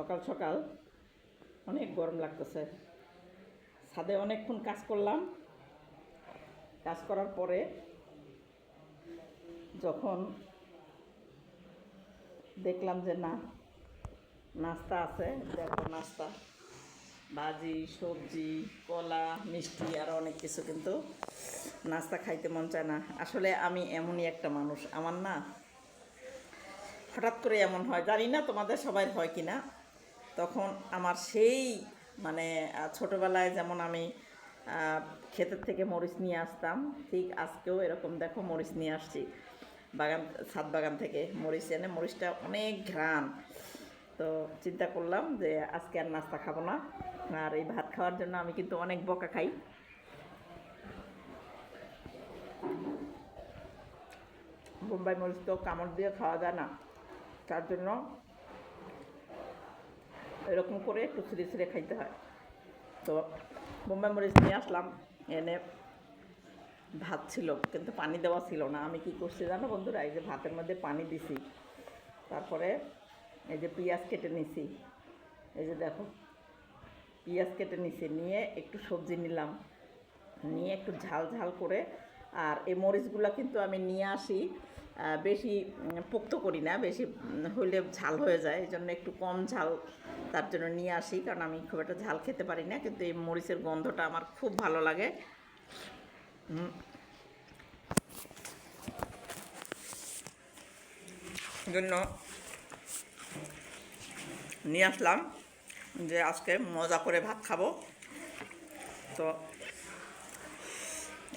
সকাল সকাল অনেক গরম লাগতেছে। ছাদে অনেকক্ষণ কাজ করলাম। কাজ করার পরে যখন দেখলাম যে না, নাস্তা আছে, দেখো নাস্তা, ভাজি, সবজি, কলা, মিষ্টি আরও অনেক কিছু, কিন্তু নাস্তা খাইতে মন চায় না। আসলে আমি এমনই একটা মানুষ, আমার না হঠাৎ করে এমন হয়, জানি না তোমাদের সবাই হয় কি না। তখন আমার সেই মানে ছোটোবেলায় যেমন আমি ক্ষেতের থেকে মরিচ নিয়ে আসতাম, ঠিক আজকেও এরকম দেখো মরিচ নিয়ে আসছি বাগান, ছাদ বাগান থেকে মরিচ এনে, মরিচটা অনেক ঘ্রাণ। তো চিন্তা করলাম যে আজকে আর নাস্তা খাবো না, আর এই ভাত খাওয়ার জন্য আমি কিন্তু অনেক বকা খাই। বোম্বাই মরিচ তো কামড় দিয়ে খাওয়া যায় না, তার জন্য এরকম করে একটু ছিঁড়ে ছিঁড়ে খাইতে হয়। তো বোম্বাই মরিচ নিয়ে আসলাম, এনে ভাত ছিল কিন্তু পানি দেওয়া ছিল না। আমি কি করছি জানো বন্ধুরা, এই যে ভাতের মধ্যে পানি দিছি, তারপরে এই যে পেঁয়াজ কেটে নিছি, এই যে দেখো পেঁয়াজ কেটে নিছি, নিয়ে একটু সবজি নিলাম, নিয়ে একটু ঝাল ঝাল করে। আর এই মরিচগুলো কিন্তু আমি নিয়ে আসি বেশি পোক্ত করি না, বেশি হইলে ঝাল হয়ে যায়, এই জন্য একটু কম ঝাল তার জন্য নিয়ে আসি, কারণ আমি খুব একটা ঝাল খেতে পারি না, কিন্তু এই মরিচের গন্ধটা আমার খুব ভালো লাগে। জন্য নিয়ে আসলাম যে আজকে মজা করে ভাত খাবো। তো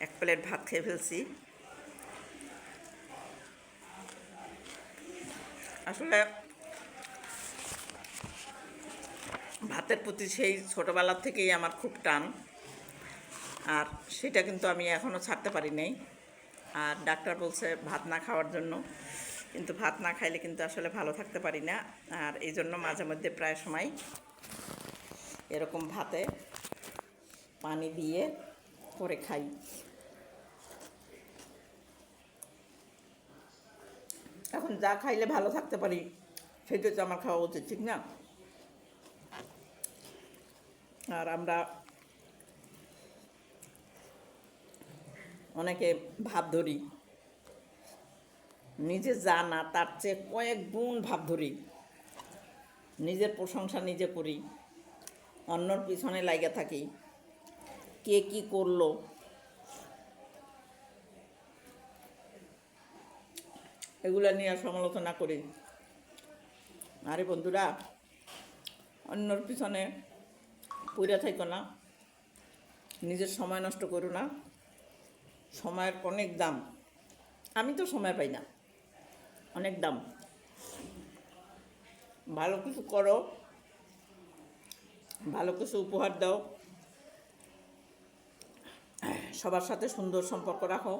এক প্লেট ভাত খেয়ে ফেলছি। আসলে ভাতের প্রতি সেই ছোটোবেলার থেকেই আমার খুব টান, আর সেটা কিন্তু আমি এখনও ছাড়তে পারি নাই। আর ডাক্তার বলছে ভাত না খাওয়ার জন্য, কিন্তু ভাত না খাইলে কিন্তু আসলে ভালো থাকতে পারি না। আর এই জন্য মাঝে মধ্যে প্রায় সময় এরকম ভাতে পানি দিয়ে করে খাই। এখন যা খাইলে ভালো থাকতে পারি সেটা তো আমার খাওয়া উচিত, ঠিক না? আর আমরা অনেকে ভাব ধরি, নিজে যা না তার চেয়ে কয়েক গুণ ভাব ধরি, নিজের প্রশংসা নিজে করি, অন্যর পিছনে লাগা থাকি, কে কি করলো, এগুলো নিয়ে সমালোচনা করি। আরে বন্ধুরা, অন্যর পিছনে পড়ে থাকো না, নিজের সময় নষ্ট করো না। সময়ের অনেক দাম, আমি তো সময় পাই না, অনেক দাম। ভালো কিছু করো, ভালো কিছু উপহার দাও, সবার সাথে সুন্দর সম্পর্ক রাখো।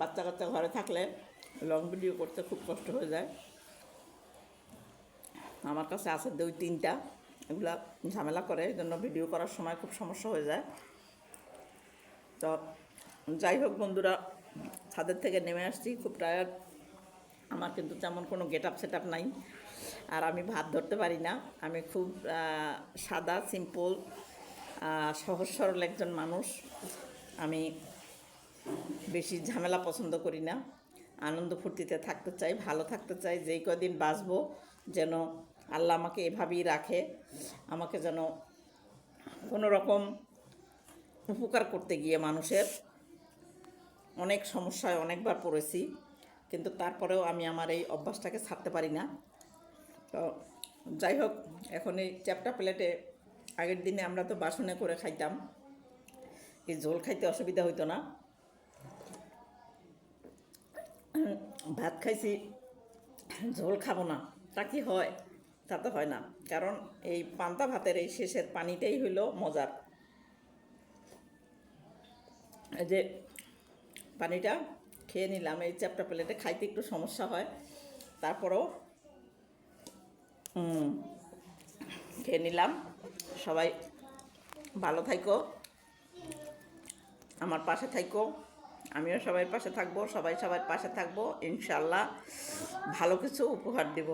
বাচ্চা কাচ্চা ঘরে থাকলে লং ভিডিও করতে খুব কষ্ট হয়ে যায়। আমার কাছে আছে 2-3টা, এগুলা ঝামেলা করে, এই জন্য ভিডিও করার সময় খুব সমস্যা হয়ে যায়। তো যাই হোক বন্ধুরা, ছাদের থেকে নেমে আসছি, খুব টায়ার্ড। আমার কিন্তু তেমন কোনো গেট আপ সেট আপ নাই, আর আমি ভাত ধরতে পারি না। আমি খুব সাদা সিম্পল সহজ সরল একজন মানুষ। আমি বেশি ঝামেলা পছন্দ করি না, আনন্দ ফুর্তিতে থাকতে চাই, ভালো থাকতে চাই। যেই কদিন বাঁচবো যেন আল্লাহ আমাকে এভাবেই রাখে, আমাকে যেন কোনো রকম উপকার করতে গিয়ে মানুষের অনেক সমস্যায় অনেকবার পড়েছি, কিন্তু তারপরেও আমি আমার এই অভ্যাসটাকে ছাড়তে পারি না। তো যাই হোক, এখন এই চ্যাপ্টা প্লেটে, আগের দিনে আমরা তো বাসনে করে খাইতাম, এই ঝোল খাইতে অসুবিধা হইতো না। ভাত খাইছি, ঝোল খাবো না, তা কি হয়? তা তো হয় না, কারণ এই পান্তা ভাতের এই শেষের পানিটাই হইল মজার। এই যে পানিটা খেয়ে নিলাম, এই চ্যাপ্টা প্লেটে খাইতে একটু সমস্যা হয়, তারপরেও খেয়ে নিলাম। সবাই ভালো থাইকো, আমার পাশে থাইকো, আমিও সবাই পাশে থাকবো, সবাই সবার পাশে থাকবো, ইনশাল্লাহ ভালো কিছু উপহার দিব।